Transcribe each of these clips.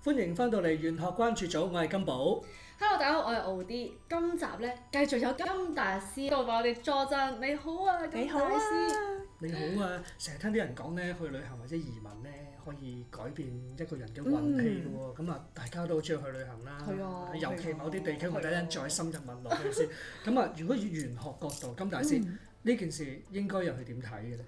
歡迎翻到嚟玄學關注組，我係金寶。Hello，大家好，我係奧啲。今集咧繼續有金大師到為我哋助陣。你好啊，金大師。你好啊！成日聽啲人講咧，去旅行或者移民咧，可以改變一個人嘅運氣嘅喎。咁啊，大家都好中意去旅行啦。係啊。尤其某啲地區，我哋一陣再深入問落去先。咁啊，如果以玄學角度，金大師呢件事應該又係點睇嘅咧？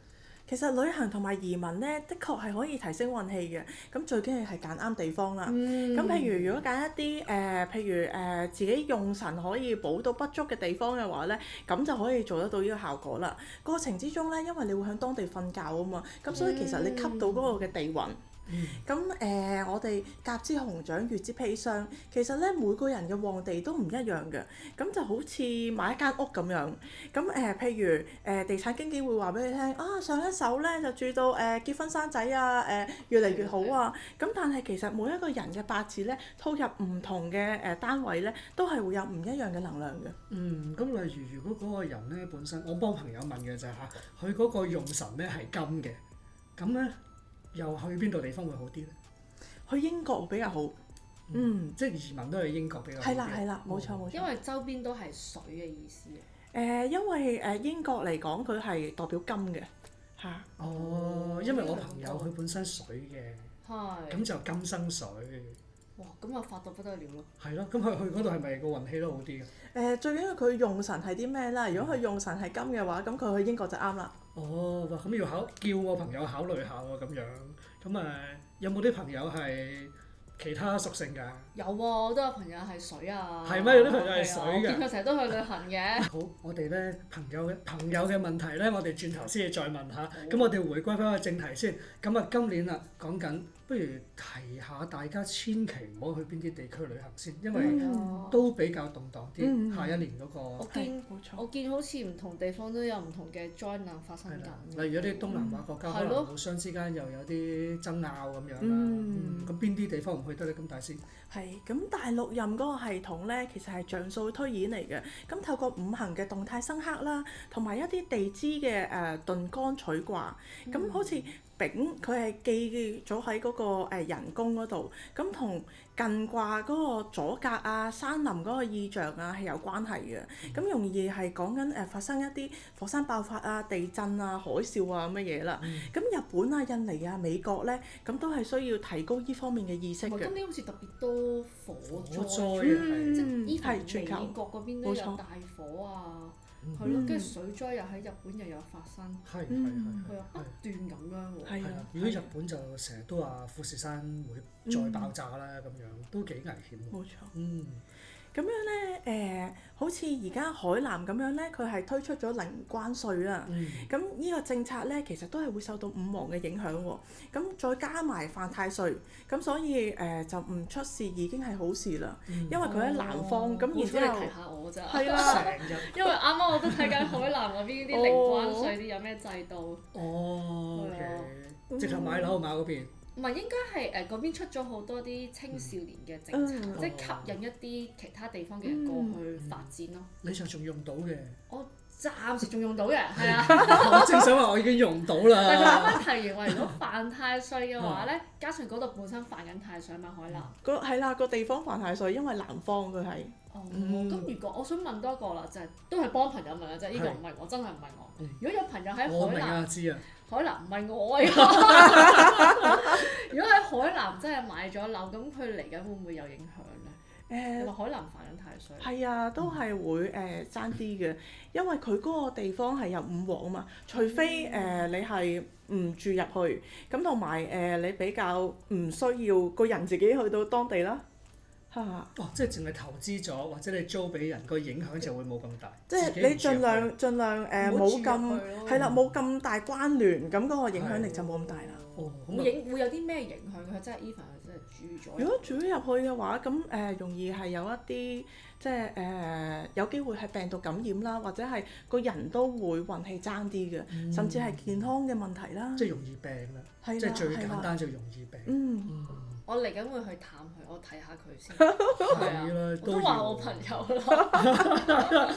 其實旅行同埋移民咧，的確係可以提升運氣嘅。咁最緊要係揀啱地方啦。咁譬如如果揀一啲譬如自己用神可以補到不足嘅地方嘅話咧，咁就可以做得到呢個效果啦。過程之中咧，因為你會喺當地瞓覺啊嘛，咁所以其實你吸到嗰個嘅地運。咁我哋甲之熊掌，乙之砒霜，其實咧每個人嘅旺地都唔一樣嘅，咁就好似買一間屋咁樣。咁譬如地產經紀會話俾你聽，啊上一手咧就住到結婚生仔啊，越嚟越好啊。咁但係其實每一個人嘅八字咧，套入唔同嘅單位咧，都係會有唔一樣嘅能量嘅。咁例如如果嗰個人咧本身，我幫朋友問嘅就係佢嗰個用神咧係金嘅，咁咧。又去邊度地方會好啲咧？去英國比較好。即係移民都係英國比較好啲。係啦，冇錯冇錯。因為周邊都係水嘅意思。因為英國嚟講，佢係代表金嘅嚇。因為我朋友佢本身水嘅，咁就金生水。哇！咁啊發到不得了咯。係咯，咁佢去嗰度係咪個運氣都好啲嘅？最緊要佢用神係啲咩啦？如果佢用神係金嘅話，咁佢去英國就啱啦。咁要叫我朋友考慮下喎，咁樣。咁有冇啲朋友係其他屬性㗎？有喎，我都有朋友係水啊。係咩？有啲朋友係水㗎。我見佢成日都去旅行嘅。好，我哋咧朋友嘅問題咧，我哋轉頭先至再問下。咁我哋回歸翻個正題先。咁啊，今年啊講緊，不如提下大家千祈唔好去邊啲地區旅行先，因為都比較動盪啲。下一年嗰個我見好似唔同地方都有唔同嘅災難發生緊。例如一啲東南亞國家，可能互相之間又有啲爭拗咁樣啦。咁邊啲地方唔去得咧？咁大師？係，咁大陸任嗰個系統咧，其實係像素推演嚟嘅。咁透過五行嘅動態生剋啦，同埋一啲地支嘅遁干取卦，咁好似丙佢係記咗喺嗰個人宮嗰度，咁同艮卦嗰個阻隔啊、山林嗰個意象啊係有關係嘅。咁容易係講緊發生一啲火山爆發啊、地震啊、海嘯啊咁嘅嘢啦。咁日本啊、印尼啊、美國咧，咁都係需要提高呢方面嘅意識嘅。今年好似特別多火災嘅，即係美國嗰邊都有大火啊。係咯，跟住水災又喺日本又有發生，係啊，不斷咁樣喎。係啊，如果日本就成日都話富士山會再爆炸啦，咁樣都幾危險。冇錯。咁樣咧，好似而家海南咁樣咧，佢係推出咗零關稅啦。咁呢個政策咧，其實都係會受到五黃嘅影響喎。咁再加埋犯太歲，咁所以就唔出事已經係好事啦。因為佢喺南方，咁然之後提下我咋。係啦，因為啱啱我都睇緊海南嗰邊啲零關稅啲有咩制度。直頭買樓買嗰邊。唔係，應該係嗰邊出咗好多啲青少年嘅政策，即係吸引一啲其他地方嘅人過去發展咯。你就仲用到嘅？我暫時仲用到嘅，係啊。我正想話我已經用唔到啦。但係佢啱啱提完話，如果犯太歲嘅話咧，加上嗰度本身犯緊太歲嘛，海南。係啦，個地方犯太歲，因為南方佢係。咁如果我想問多一個啦，就係都係幫朋友問啦，即係呢個唔係我，真係唔係我。如果有朋友喺海南，海南唔係我啊！如果喺海南真係買咗樓，咁佢嚟緊會唔會有影響咧？海南犯緊太歲。係啊，都係會爭啲嘅，因為佢嗰個地方係有五黃啊嘛，除非你係唔住入去，咁同埋你比較唔需要個人自己去到當地啦。即係淨係投資咗，或者你租俾人，個影響就會冇咁大。即係你盡量冇咁係啦，冇咁大關聯，咁嗰個影響力就冇咁大啦。會有啲咩影響？佢真係 even 佢真係住咗。如果住咗入去嘅話，咁容易係有一啲即係有機會係病毒感染啦，或者係個人都會運氣爭啲嘅，甚至係健康嘅問題啦。即係容易病啦，即係最簡單就容易病。我嚟緊會去探佢，我睇下佢先。係啦，都話我朋友啦。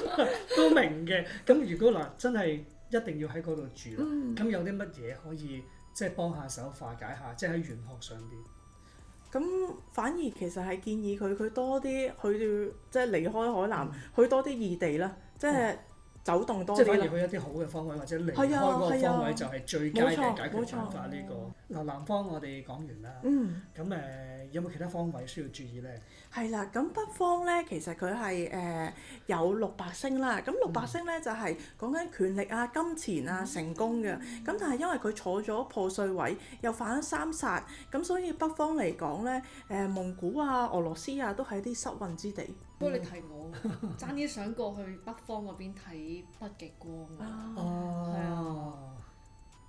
都明嘅。咁如果真係一定要喺嗰度住啦，咁有啲乜嘢可以即係幫下手化解下，即係喺玄學上邊。咁反而其實係建議佢多啲去即係離開海南，去多啲異地啦，即係走動多啲啦。即係反而去一啲好嘅方位，或者離開嗰個方位就係最佳嘅解決辦法呢個。嗱，南方我哋講完啦。咁有冇其他方位需要注意咧？係啦，咁北方咧，其實佢係有六白星啦。咁六白星咧就係講緊權力啊、金錢啊、成功嘅。咁但係因為佢坐咗破碎位，又犯咗三煞，咁所以北方嚟講咧，蒙古啊、俄羅斯啊都係啲失運之地。不過你提我，爭啲想過去北方嗰邊睇北極光啊！係啊，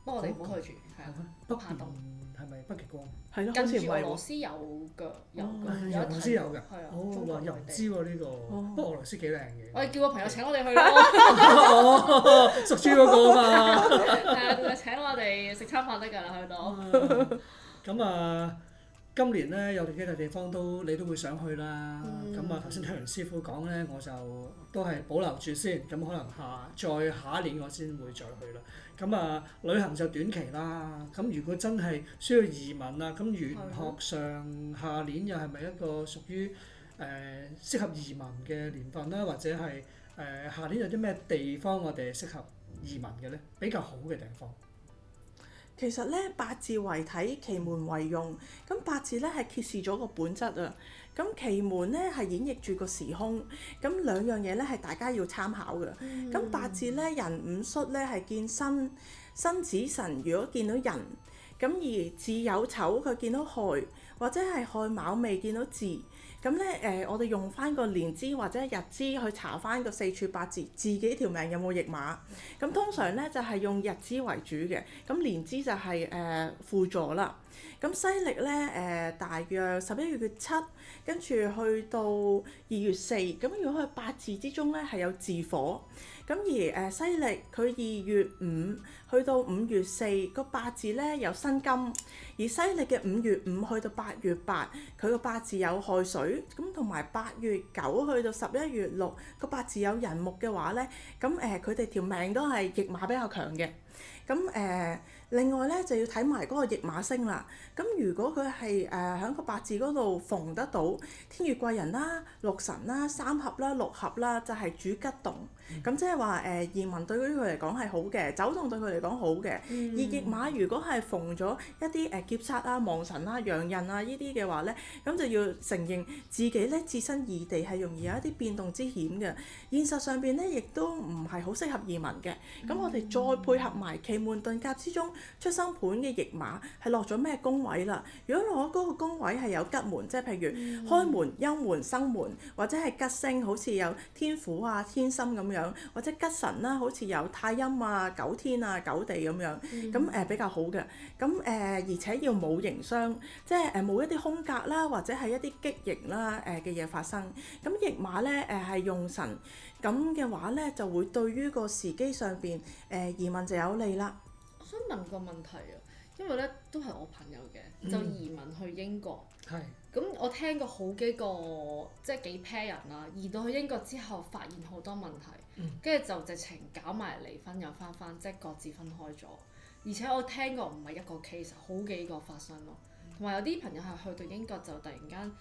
不過我哋唔好去住，係啊，北下洞係咪北極光？係咯，跟住俄羅斯有㗎，有俄羅斯有㗎。係啊，哇！又唔知喎呢個，不過俄羅斯幾靚嘅。我哋叫個朋友請我哋去咯。屬豬嗰個啊嘛。係啊，請我哋食餐飯得㗎啦，去到。咁啊〜今年咧有幾笪地方你都會想去啦，咁頭先聽完師傅講咧，我就都係保留住先，咁可能再下一年我先會再去啦。咁旅行就短期啦，咁如果真係需要移民啊，咁玄學上下年又係咪一個屬於適合移民嘅年份啦？或者係下年有啲咩地方我哋適合移民嘅咧？比較好嘅地方。其實咧八字為體，奇門為用。咁八字咧係揭示咗個本質啊。咁奇門咧係演繹住個時空。咁兩樣嘢咧係大家要參考嘅。咁八字咧人五戌咧係見申，申子辰如果見到人，咁而巳酉丑佢見到亥，或者係亥卯未見到巳。咁咧我哋用翻個年資或者日資去查翻個四柱八字，自己條命有冇驛馬。咁通常咧就係用日資為主嘅，咁年資就係輔助啦。咁西歷咧大約11月7，跟住去到2月4。咁如果佢八字之中咧係有巳火，咁而西歷佢2月5去到5月4個八字咧有辛金，而西歷嘅5月5去到8月8，佢個八字有亥水，咁同埋8月9去到11月6個八字有人木嘅話咧，咁佢哋條命都係驛馬比較強嘅。咁另外咧就要睇埋嗰個驛馬星啦。咁如果佢係喺個八字嗰度逢得到天月貴人啦、六神啦、三合啦、六合啦，就係主吉動。咁即係話移民對於佢嚟講係好嘅，走動對佢嚟講好嘅。而驛馬如果係逢咗一啲劫煞啊、亡神啊、陽刃啊呢啲嘅話咧，咁就要承認自己咧置身異地係容易有一啲變動之險嘅。現實上邊咧亦都唔係好適合移民嘅。咁我哋再配合埋奇門遁甲之中出生盤嘅驛馬係落咗咩宮位啦？如果落嗰個宮位係有吉門，即係譬如開門、休門、生門，或者係吉星，好似有天府啊、天心咁樣，或者吉神啦，好似有太陰啊、九天啊、九地咁樣，咁比較好嘅。咁而且要冇刑傷，即係冇一啲空格啦，或者係一啲激刑啦嘅嘢發生。咁驛馬咧係用神，咁嘅話咧就會對於個時機上邊移民就有利啦。我想問個問題啊，因為咧都係我朋友嘅，就移民去英國。係。咁我聽過好幾個即係幾 pair 人啦，移到去英國之後發現好多問題，跟住就直情搞埋離婚又翻即係各自分開咗。而且我聽過唔係一個 case，好幾個發生咯。同埋有啲朋友係去到英國就突然間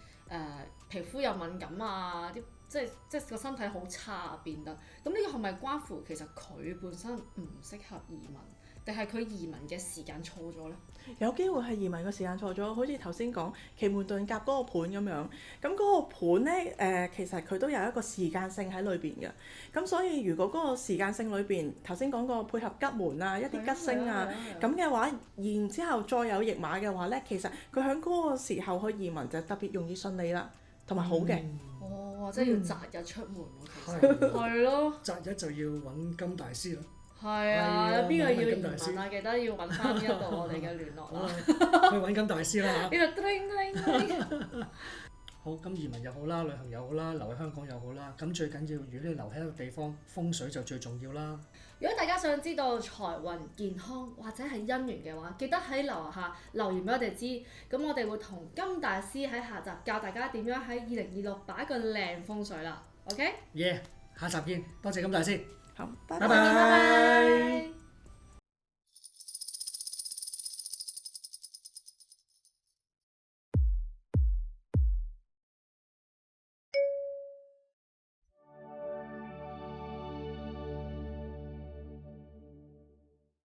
皮膚又敏感啊，啲即係個身體好差啊變得。咁呢個係咪關乎其實佢本身唔適合移民？定係佢移民嘅時間錯咗咧？有機會係移民嘅時間錯咗，好似頭先講奇門遁甲嗰個盤咁樣。咁嗰個盤咧其實佢都有一個時間性喺裏邊嘅。咁所以如果嗰個時間性裏邊，頭先講過配合吉門啊、一啲吉星啊咁嘅話，然之後再有驛馬嘅話咧，其實佢喺嗰個時候去移民就特別容易順利啦，同埋好嘅。哦，即係要擇日出門喎，其實係咯。擇日就要揾金大師啦。係啊，邊個要移民啊？記得要揾翻呢一個我哋嘅聯絡啦。去揾金大師啦嚇！呢個叮叮。好，咁移民又好啦，旅行又好啦，留喺香港又好啦。咁最緊要，如果你留喺一個地方，風水就最重要啦。如果大家想知道財運、健康或者係姻緣嘅話，記得喺樓下留言俾我哋知。咁我哋會同金大師喺下集教大家點樣喺2026擺一個靚風水啦。OK？ 下集見，多謝金大師。好，拜拜。